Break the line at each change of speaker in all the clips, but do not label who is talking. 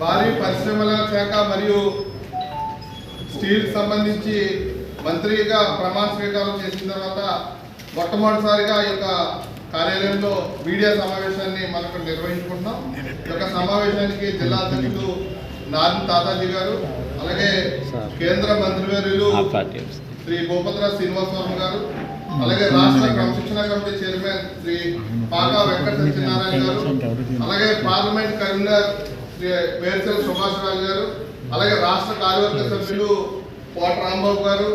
భారీ పరిశ్రమల శాఖ మరియు స్టీల్ సంబంధించి మంత్రిగా ప్రమాణ స్వీకారం చేసిన తర్వాత మొట్టమొదటిసారిగా ఈ యొక్క కార్యాలయంలో మీడియా సమావేశాన్ని మనకు నిర్వహించుకుంటున్నాం. ఈ యొక్క సమావేశానికి జిల్లా అధ్యక్షులు నారాయణ తాతాజీ గారు, అలాగే కేంద్ర మంత్రివర్యులు శ్రీ భూపతిరాజు శ్రీనివాస్ వర్మ గారు, అలాగే రాష్ట్ర క్రమశిక్షణ కమిటీ చైర్మన్ శ్రీ పాకా వెంకట సత్యనారాయణ గారు, అలాగే పార్లమెంట్ కన్వీనర్ శ్రీ వేర్చల సుభాష్ రాజు గారు, అలాగే రాష్ట్ర కార్యవర్గ సభ్యులు కోట రాంబాబు గారు,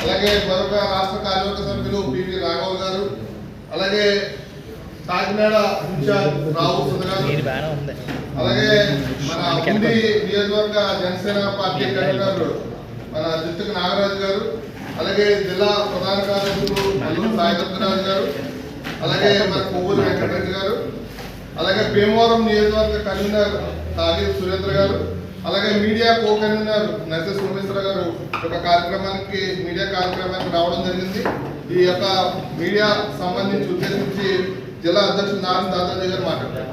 అలాగే మరొక రాష్ట్ర కార్యవర్గ సభ్యులు పివి రాఘవ్ గారు, అలాగే కాకినాడ ఇన్ఛార్జ్ రావు సుధ గారు, అలాగే మన ఉండి నియోజకవర్గ జనసేన పార్టీ కన్వీనర్ మన జిత్తుక నాగరాజు గారు, అలాగే జిల్లా ప్రధాన కార్యదర్శులు అల్లూరు సాయిదత్తరాజు గారు, అలాగే మన కొవ్వూరు వెంకటరెడ్డి గారు, అలాగే భీమవరం నియోజకవర్గ కన్వీనర్ తాగి సురేంద్ర గారు, అలాగే మీడియా కో కన్వీనర్ నర్సే సోమేశ్వర గారు ఒక మీడియా కార్యక్రమానికి రావడం జరిగింది. ఈ యొక్క మీడియా సంబంధించి ఉద్దేశించి జిల్లా అధ్యక్షులు నారాయణ దాదాజీ గారు మాట్లాడారు.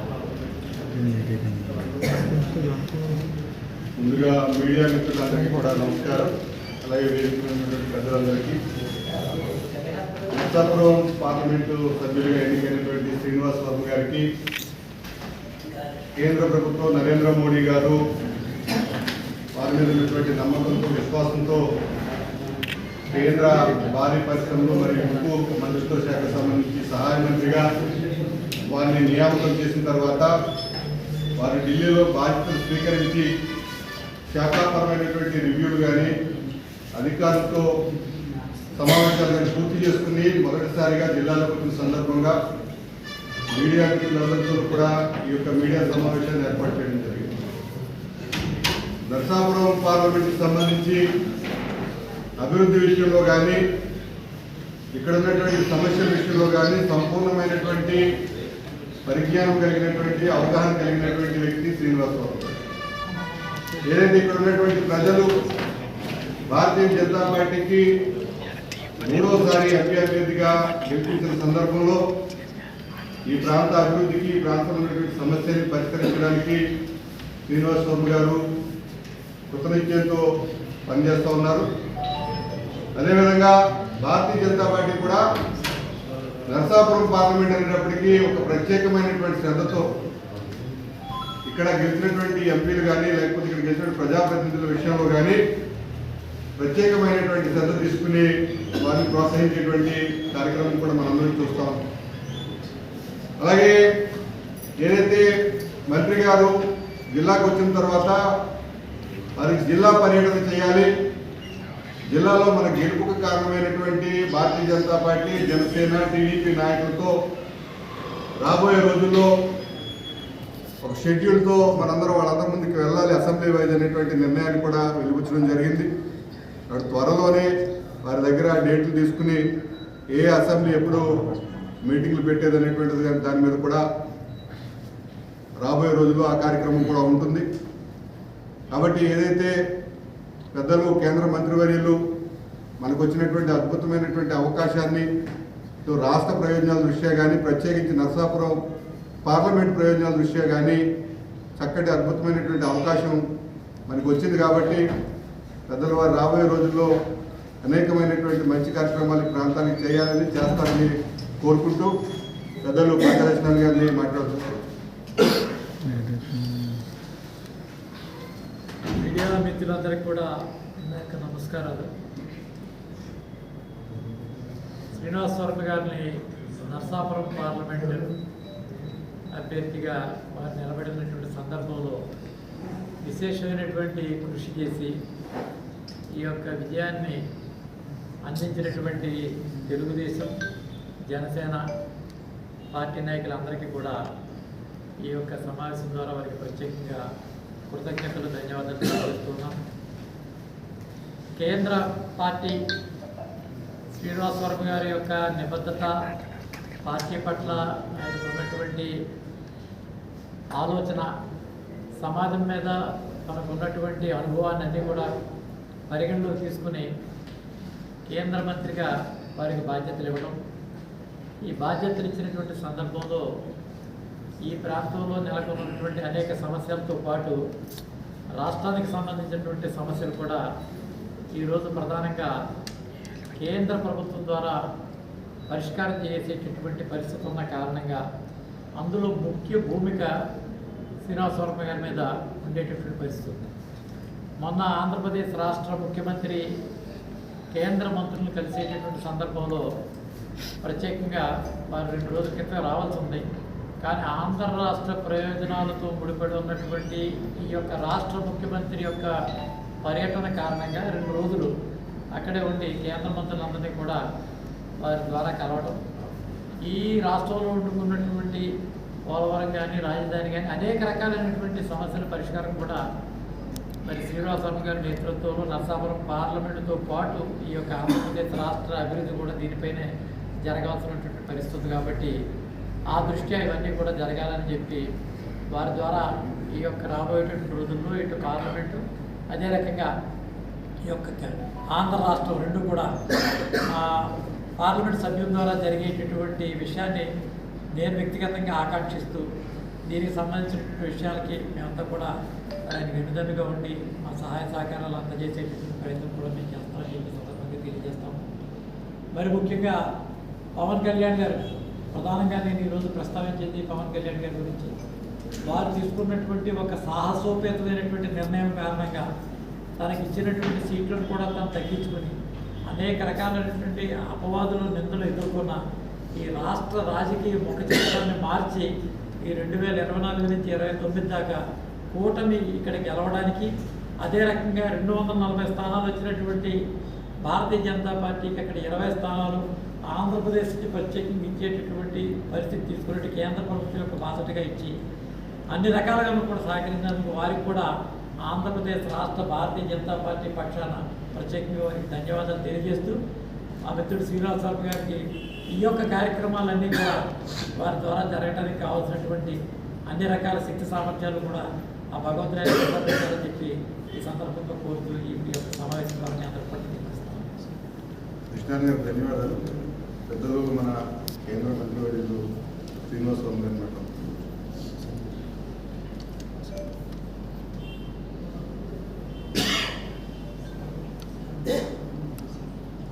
ముందుగా మీడియా మిత్రులందరికీ కూడా నమస్కారం. అలాగే వేదిక ప్రజలందరికీ నర్సాపురం పార్లమెంటు సభ్యులుగా ఎన్నికైనటువంటి శ్రీనివాస్ వర్మ గారికి కేంద్ర ప్రభుత్వం నరేంద్ర మోడీ గారు వారి మీద ఉన్నటువంటి నమ్మకంతో విశ్వాసంతో కేంద్ర భారీ పరిశ్రమలు మరియు ఉక్కు మంత్రిత్వ శాఖ సంబంధించి సహాయ మంత్రిగా వారిని నియామకం చేసిన తర్వాత వారు ఢిల్లీలో బాధ్యతలు స్వీకరించి శాఖాపరమైనటువంటి రివ్యూలు కానీ అధికారులతో సమావేశాలు కానీ పూర్తి చేసుకుని మొదటిసారిగా జిల్లాలోకి వచ్చిన సందర్భంగా మీడియా మిత్రులందరితో కూడా ఈ యొక్క మీడియా సమావేశాన్ని ఏర్పాటు చేయడం జరిగింది. నర్సాపురం పార్లమెంట్కి సంబంధించి అభివృద్ధి విషయంలో కానీ ఇక్కడ ఉన్నటువంటి సమస్యల విషయంలో కానీ సంపూర్ణమైనటువంటి పరిజ్ఞానం కలిగినటువంటి అవగాహన కలిగినటువంటి వ్యక్తి శ్రీనివాస్ వర్మ. ఏదైతే ఇక్కడ ఉన్నటువంటి ప్రజలు భారతీయ జనతా పార్టీకి మూడోసారి ఎంపీ అభ్యర్థిగా గెలిపించిన సందర్భంలో ఈ ప్రాంత అభివృద్ధికి, ఈ ప్రాంతంలో ఉన్నటువంటి సమస్యని పరిష్కరించడానికి శ్రీనివాస్ వర్మ గారు కృతనిశ్చయంతో పనిచేస్తూ ఉన్నారు. అదేవిధంగా భారతీయ జనతా పార్టీ కూడా నర్సాపురం పార్లమెంట్ అనేటప్పటికీ ఒక ప్రత్యేకమైనటువంటి శ్రద్ధతో ఇక్కడ గెలిచినటువంటి ఎంపీలు కానీ లేకపోతే ఇక్కడ గెలిచిన ప్రజాప్రతినిధుల విషయంలో కానీ ప్రత్యేకమైనటువంటి శ్రద్ధ తీసుకుని వారిని ప్రోత్సహించేటువంటి కార్యక్రమం కూడా మనందరం చూస్తాం. అలాగే ఏదైతే మంత్రి గారు జిల్లాకు వచ్చిన తర్వాత వారికి జిల్లా పర్యటన చేయాలి, జిల్లాలో మన గెలుపుకు కారణమైనటువంటి భారతీయ జనతా పార్టీ, జనసేన, టీడీపీ నాయకులతో రాబోయే రోజుల్లో ఒక షెడ్యూల్తో మనందరం వాళ్ళందరి ముందుకు వెళ్ళాలి, అసెంబ్లీ వైజ్ అనేటువంటి నిర్ణయాన్ని కూడా వెలువచ్చడం జరిగింది. అక్కడ త్వరలోనే వారి దగ్గర డేట్లు తీసుకుని ఏ అసెంబ్లీ ఎప్పుడు మీటింగ్లు పెట్టేది అనేటువంటిది కానీ దాని మీద కూడా రాబోయే రోజుల్లో ఆ కార్యక్రమం కూడా ఉంటుంది. కాబట్టి ఏదైతే పెద్దలు కేంద్ర మంత్రివర్యులు మనకు వచ్చినటువంటి అద్భుతమైనటువంటి అవకాశాన్ని రాష్ట్ర ప్రయోజనాల దృష్ట్యా కానీ ప్రత్యేకించి నర్సాపురం పార్లమెంట్ ప్రయోజనాల దృష్ట్యా కానీ చక్కటి అద్భుతమైనటువంటి అవకాశం మనకు వచ్చింది. కాబట్టి పెద్దలు వారు రాబోయే రోజుల్లో అనేకమైనటువంటి మంచి కార్యక్రమాలు ప్రాంతానికి చేయాలని చేస్తారని కోరుకుంటూ పెద్దలు పంచరచన గారిని మాట్లాడుతున్నారు.
మీడియా మిత్రులందరికీ కూడా నమస్కారాలు. శ్రీనివాస్ వర్మ గారిని నర్సాపురం పార్లమెంటు అభ్యర్థిగా వారు నిలబడినటువంటి సందర్భంలో విశేషమైనటువంటి కృషి చేసి ఈ యొక్క విజయాన్ని అందించినటువంటి తెలుగుదేశం, జనసేన పార్టీ నాయకులందరికీ కూడా ఈ యొక్క సమావేశం ద్వారా వారికి ప్రత్యేకంగా కృతజ్ఞతలు, ధన్యవాదాలు తెలియజేస్తున్నాం. కేంద్ర పార్టీ శ్రీనివాస్ వర్మ గారి యొక్క నిబద్ధత, పార్టీ పట్ల ఆయనకు ఉన్నటువంటి ఆలోచన, సమాజం మీద తనకు ఉన్నటువంటి అనుభవాన్ని అన్నీ కూడా పరిగణలో తీసుకుని కేంద్ర మంత్రిగా వారికి బాధ్యతలు ఇవ్వడం, ఈ బాధ్యతలు ఇచ్చినటువంటి సందర్భంలో ఈ ప్రాంతంలో నెలకొన్నటువంటి అనేక సమస్యలతో పాటు రాష్ట్రానికి సంబంధించినటువంటి సమస్యలు కూడా ఈరోజు ప్రధానంగా కేంద్ర ప్రభుత్వం ద్వారా పరిష్కారం చేసేటటువంటి పరిస్థితి ఉన్న కారణంగా అందులో ముఖ్య భూమిక శ్రీనివాసవర్మ గారి మీద ఉండేటటువంటి పరిస్థితి ఉంది. మొన్న ఆంధ్రప్రదేశ్ రాష్ట్ర ముఖ్యమంత్రి కేంద్ర మంత్రులను కలిసేటటువంటి సందర్భంలో ప్రత్యేకంగా వారు 2 రోజుల క్రితం రావాల్సి ఉంది. కానీ ఆంధ్ర రాష్ట్ర ప్రయోజనాలతో ముడిపడి ఉన్నటువంటి ఈ యొక్క రాష్ట్ర ముఖ్యమంత్రి యొక్క పర్యటన కారణంగా 2 రోజులు అక్కడే ఉండి కేంద్ర మంత్రులందరినీ కూడా వారి ద్వారా కలవడం, ఈ రాష్ట్రంలో ఉంటున్నటువంటి పోలవరం కానీ రాజధాని కానీ అనేక రకాలైనటువంటి సమస్యల పరిష్కారం కూడా మరి శ్రీనివాసవర్మ గారి నేతృత్వంలో నరసాపురం పార్లమెంటుతో పాటు ఈ యొక్క ఆంధ్రప్రదేశ్ రాష్ట్ర అభివృద్ధి కూడా దీనిపైనే జరగాల్సినటువంటి పరిస్థితి కాబట్టి ఆ దృష్ట్యా ఇవన్నీ కూడా జరగాలని చెప్పి వారి ద్వారా ఈ యొక్క రాబోయేటువంటి రోజుల్లో ఇటు పార్లమెంటు అదే రకంగా ఈ యొక్క ఆంధ్ర రాష్ట్రం 2 కూడా పార్లమెంట్ సభ్యుల ద్వారా జరిగేటటువంటి విషయాన్ని నేను వ్యక్తిగతంగా ఆకాంక్షిస్తూ దీనికి సంబంధించిన విషయాలకి మేమంతా కూడా ఆయనకి వెన్నుదన్నుగా ఉండి మా సహాయ సహకారాలు అందజేసేటటువంటి ప్రయత్నం కూడా మేము చేస్తామని చెప్పి సందర్భంగా తెలియజేస్తాము. మరి ముఖ్యంగా పవన్ కళ్యాణ్ గారు ప్రధానంగా నేను ఈరోజు ప్రస్తావించేది పవన్ కళ్యాణ్ గారి గురించి. వారు తీసుకున్నటువంటి ఒక సాహసోపేతమైనటువంటి నిర్ణయం కారణంగా తనకి ఇచ్చినటువంటి సీట్లను కూడా తను తగ్గించుకొని అనేక రకాలైనటువంటి అపవాదులు నిందలు ఎదుర్కొన్న ఈ రాష్ట్ర రాజకీయ ముఖ చిత్రాన్ని మార్చి ఈ 2024 నుంచి 2029 దాకా కూటమి ఇక్కడ గెలవడానికి, అదే రకంగా 240 స్థానాలు వచ్చినటువంటి భారతీయ జనతా పార్టీకి అక్కడ 20 స్థానాలు ఆంధ్రప్రదేశ్కి ప్రత్యేకంగా ఇచ్చేటటువంటి పరిస్థితి తీసుకున్నట్టు కేంద్ర ప్రభుత్వం యొక్క బాసటగా ఇచ్చి అన్ని రకాలుగా కూడా సహకరించినందుకు వారికి కూడా ఆంధ్రప్రదేశ్ రాష్ట్ర భారతీయ జనతా పార్టీ పక్షాన ప్రత్యేకంగా వారికి ధన్యవాదాలు తెలియజేస్తూ ఆ మిత్రుడు శ్రీనివాసవర్మ గారికి ఈ యొక్క కార్యక్రమాలన్నీ కూడా వారి ద్వారా జరగడానికి కావాల్సినటువంటి అన్ని రకాల శక్తి సామర్థ్యాలు కూడా ఆ భగవంతుని ప్రసాదించాలని చెప్పి ఈ సందర్భంగా కోరుతూ ఈ యొక్క సమావేశం ద్వారా అందరూ పట్టిస్తాను.
కృష్ణారావు గారు ధన్యవాదాలు. పెద్దలు మన కేంద్ర మంత్రివర్యులు శ్రీనివాసవర్మ గారు మాట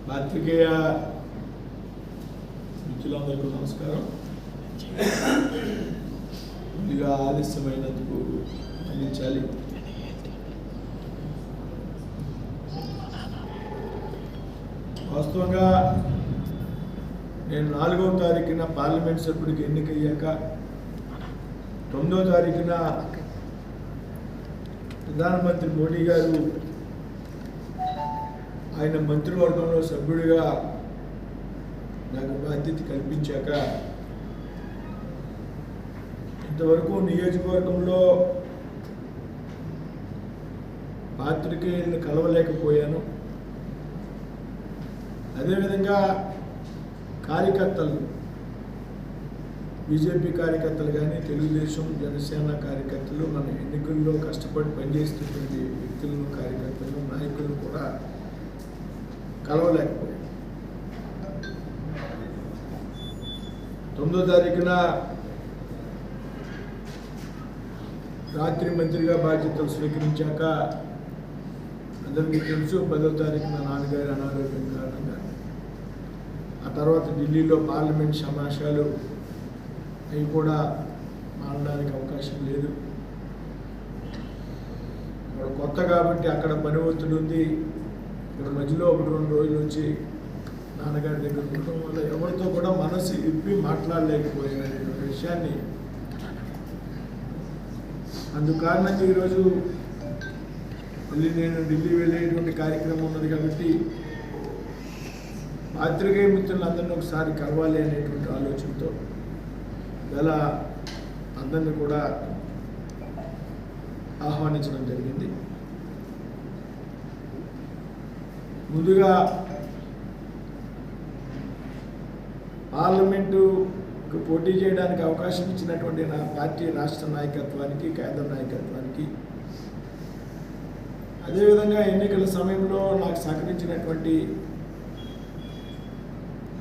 పాత్రికేయ మిత్రులందరికీ నమస్కారం. ముందుగా ఆలస్యమైనందుకు మన్నించాలి. వాస్తవంగా నేను 4వ తారీఖున పార్లమెంట్ సభ్యుడికి ఎన్నికయ్యాక 9వ తారీఖున ప్రధానమంత్రి మోడీ గారు ఆయన మంత్రివర్గంలో సభ్యుడిగా నాకు బాధ్యత కల్పించాక ఇంతవరకు నియోజకవర్గంలో పాత్రికేయులను కలవలేకపోయాను. అదేవిధంగా కార్యకర్తలు, బీజేపీ కార్యకర్తలు కానీ తెలుగుదేశం జనసేన కార్యకర్తలు, మన ఎన్నికల్లో కష్టపడి పనిచేస్తున్నటువంటి వ్యక్తులను, కార్యకర్తలు, నాయకులను కూడా కలవలేకపోయాను. 9వ తారీఖున రాత్రి మంత్రిగా బాధ్యతలు స్వీకరించాక అందరికీ తెలుసు 10వ తారీఖున నాన్నగారి అనారోగ్యం కారణంగా ఆ తర్వాత ఢిల్లీలో పార్లమెంట్ సమావేశాలు అవి కూడా మారడానికి అవకాశం లేదు. ఇక్కడ కొత్త కాబట్టి అక్కడ పని ఒత్తిడి ఉంది. ఇక్కడ మధ్యలో 1-2 రోజులు వచ్చి నాన్నగారి దగ్గర ఉండటం వల్ల ఎవరితో కూడా మనసు ఇప్పి మాట్లాడలేకపోయినటువంటి విషయాన్ని అందుకారణంగా ఈరోజు మళ్ళీ నేను ఢిల్లీ వెళ్ళేటువంటి కార్యక్రమం ఉన్నది కాబట్టి పాత్రికేయ మిత్రులందరినీ ఒకసారి కలవాలి అనేటువంటి ఆలోచనతో ఇలా అందరినీ కూడా ఆహ్వానించడం జరిగింది. ముందుగా పార్లమెంటుకు పోటీ చేయడానికి అవకాశం ఇచ్చినటువంటి నా పార్టీ రాష్ట్ర నాయకత్వానికి, కేంద్ర నాయకత్వానికి, అదేవిధంగా ఎన్నికల సమయంలో నాకు సహకరించినటువంటి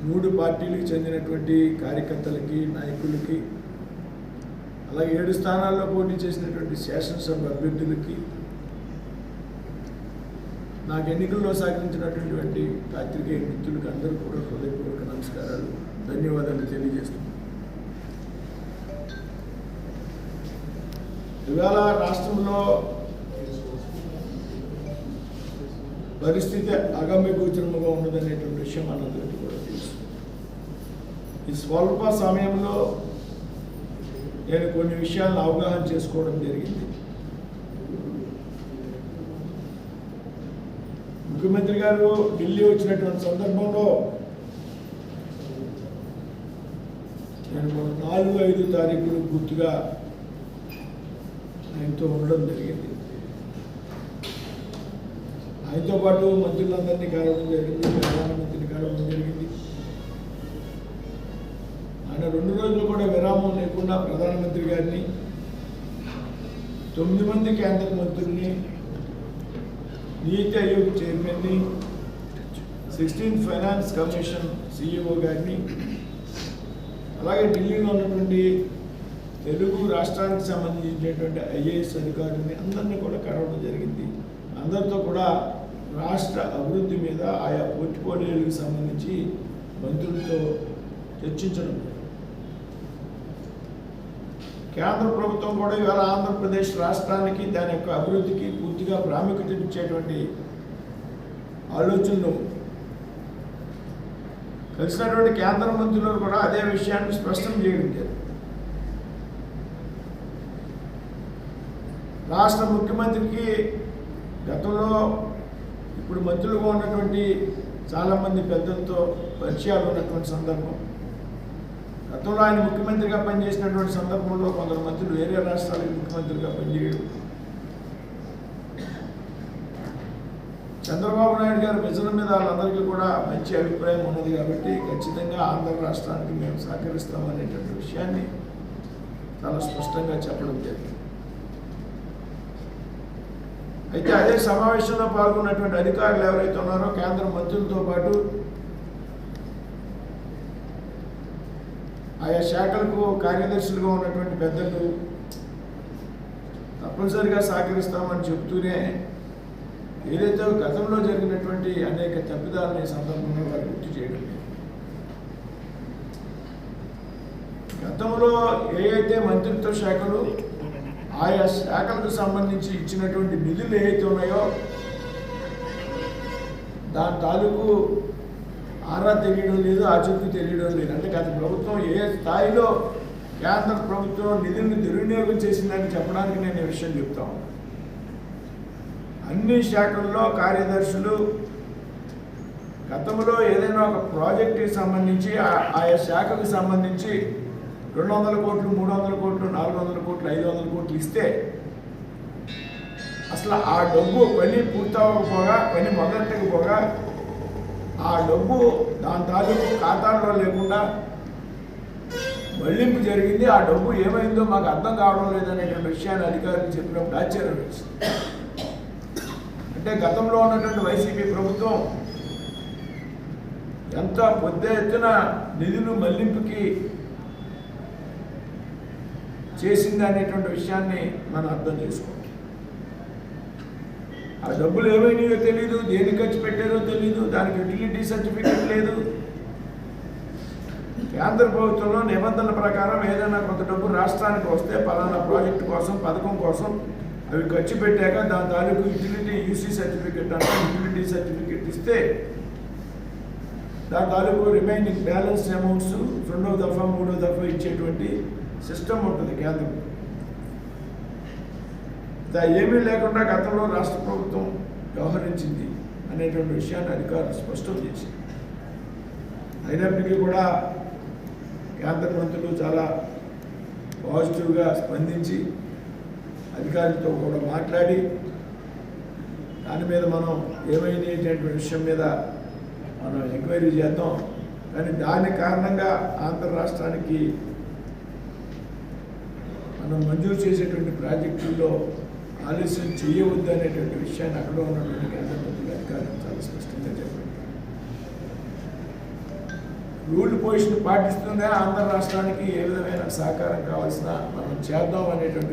3 పార్టీలకు చెందినటువంటి కార్యకర్తలకి, నాయకులకి, అలాగే 7 స్థానాల్లో పోటీ చేసినటువంటి శాసనసభ అభ్యర్థులకి, నాకు ఎన్నికల్లో సహకరించినటువంటి పాత్రికేయ మిత్రులకు అందరూ కూడా హృదయపూర్వక నమస్కారాలు, ధన్యవాదాలు తెలియజేస్తున్నాను. ఇవాళ రాష్ట్రంలో పరిస్థితి అగమ్యగోచరముగా ఉన్నదనేటువంటి విషయం మనందరికీ కూడా తెలుసు. ఈ స్వల్ప సమయంలో నేను కొన్ని విషయాలను అవగాహన చేసుకోవడం జరిగింది. ముఖ్యమంత్రి గారు ఢిల్లీ వచ్చినటువంటి సందర్భంలో నేను 4-5 తారీఖులు గుర్తుగా ఆయనతో ఉండడం జరిగింది. ఆయనతో పాటు మంత్రులందరినీ కలవడం జరిగింది, ప్రధానమంత్రిని కలవడం జరిగింది. ఆయన 2 రోజులు కూడా విరామం లేకుండా ప్రధానమంత్రి గారిని, 9 మంది కేంద్ర మంత్రుల్ని, నీతి ఆయోగ్ చైర్మన్ని, 16th ఫైనాన్స్ కమిషన్ CEO గారిని, అలాగే ఢిల్లీలో ఉన్నటువంటి తెలుగు రాష్ట్రానికి సంబంధించినటువంటి IAS అధికారులని అందరినీ కూడా కలవడం జరిగింది. అందరితో కూడా రాష్ట్ర అభివృద్ధి మీద ఆయా పోర్ట్ఫోలియోలకు సంబంధించి మంత్రులతో చర్చించడం. కేంద్ర ప్రభుత్వం కూడా ఇవాళ ఆంధ్రప్రదేశ్ రాష్ట్రానికి దాని యొక్క అభివృద్ధికి పూర్తిగా ప్రాముఖ్యత ఇచ్చేటువంటి ఆలోచనలు కలిసినటువంటి కేంద్ర మంత్రులు కూడా అదే విషయాన్ని స్పష్టం చేయడం జరిగింది. రాష్ట్ర ముఖ్యమంత్రికి గతంలో ఇప్పుడు మంత్రులుగా ఉన్నటువంటి చాలామంది పెద్దలతో పరిచయాలు ఉన్నటువంటి సందర్భం. గతంలో ఆయన ముఖ్యమంత్రిగా పనిచేసినటువంటి సందర్భంలో కొందరు మంత్రులు వేరే రాష్ట్రాలకు ముఖ్యమంత్రిగా పనిచేయడం, చంద్రబాబు నాయుడు గారి విజన్ మీద వాళ్ళందరికీ కూడా మంచి అభిప్రాయం ఉన్నది కాబట్టి ఖచ్చితంగా ఆంధ్ర రాష్ట్రానికి మేము సహకరిస్తామనేటువంటి విషయాన్ని చాలా స్పష్టంగా చెప్పడం జరిగింది. అయితే అదే సమావేశంలో పాల్గొన్నటువంటి అధికారులు ఎవరైతే ఉన్నారో కేంద్ర మంత్రులతో పాటు ఆయా శాఖలకు కార్యదర్శులుగా ఉన్నటువంటి పెద్దలు తప్పనిసరిగా సహకరిస్తామని చెప్తూనే ఏదైతే గతంలో జరిగినటువంటి అనేక తప్పిదాలని సందర్భంగా వారు గుర్తు చేయడం. గతంలో ఏవైతే మంత్రిత్వ శాఖలు ఆయా శాఖలకు సంబంధించి ఇచ్చినటువంటి నిధులు ఏవైతే ఉన్నాయో దాని తాలూకు ఆరా తెలియడం లేదు, ఆచూకీ తెలియడం లేదు. అంటే గత ప్రభుత్వం ఏ స్థాయిలో కేంద్ర ప్రభుత్వం నిధులను దుర్వినియోగం చేసిందని చెప్పడానికి నేను ఈ విషయం చెప్తాను. అన్ని శాఖల్లో కార్యదర్శులు గతంలో ఏదైనా ఒక ప్రాజెక్టుకి సంబంధించి ఆయా శాఖకు సంబంధించి 200 కోట్లు, 300 కోట్లు, 400 కోట్లు, 500 కోట్లు ఇస్తే అసలు ఆ డబ్బు పని పూర్తవకపోగా, పని మొదలెట్టకపోగా ఆ డబ్బు దాని తాలూకు ఖాతాల్లో లేకుండా మళ్లింపు జరిగింది. ఆ డబ్బు ఏమైందో మాకు అర్థం కావడం లేదనేటువంటి విషయాన్ని అధికారులు చెప్పినప్పుడు ఆశ్చర్యం వచ్చింది. అంటే గతంలో ఉన్నటువంటి వైసీపీ ప్రభుత్వం ఎంత పెద్ద ఎత్తున నిధులు మళ్లింపుకి చేసింది అనేటువంటి విషయాన్ని మనం అర్థం చేసుకోవాలి. ఆ డబ్బులు ఏమైనాయో తెలీదు, దేనికి ఖర్చు పెట్టారో తెలీదు, దానికి యూటిలిటీ సర్టిఫికెట్ లేదు. కేంద్ర ప్రభుత్వంలో నిబంధనల ప్రకారం ఏదైనా కొంత డబ్బు రాష్ట్రానికి వస్తే పలానా ప్రాజెక్టు కోసం, పథకం కోసం అవి ఖర్చు పెట్టాక దాని తాలూకు యూటిలిటీ యూసీ సర్టిఫికెట్ అంటే యూటిలిటీ సర్టిఫికెట్ ఇస్తే దాని తాలూకు రిమైనింగ్ బ్యాలెన్స్ అమౌంట్స్ 2వ దఫా 3వ దఫా ఇచ్చేటువంటి సిస్టమ్ ఉంటుంది కేంద్రం. ఏమీ లేకుండా గతంలో రాష్ట్ర ప్రభుత్వం వ్యవహరించింది అనేటువంటి విషయాన్ని అధికారులు స్పష్టం చేసింది. అయినప్పటికీ కూడా కేంద్ర మంత్రులు చాలా పాజిటివ్గా స్పందించి అధికారులతో కూడా మాట్లాడి దాని మీద మనం ఏమైనటువంటి విషయం మీద మనం ఎంక్వైరీ చేద్దాం. కానీ దాని కారణంగా ఆంధ్ర రాష్ట్రానికి మనం మంజూరు చేసేటువంటి ప్రాజెక్టుల్లో ఆలస్యం చేయవద్దు అనేటువంటి విషయాన్ని అక్కడ ఉన్నటువంటి కేంద్ర మంత్రులు అధికారులు చాలా స్పష్టంగా చెప్పారు. రూల్డ్ పొజిషన్ పాటిస్తుందా, ఆంధ్ర రాష్ట్రానికి ఏ విధమైన సహకారం కావాల్సిన మనం చేద్దాం అనేటువంటి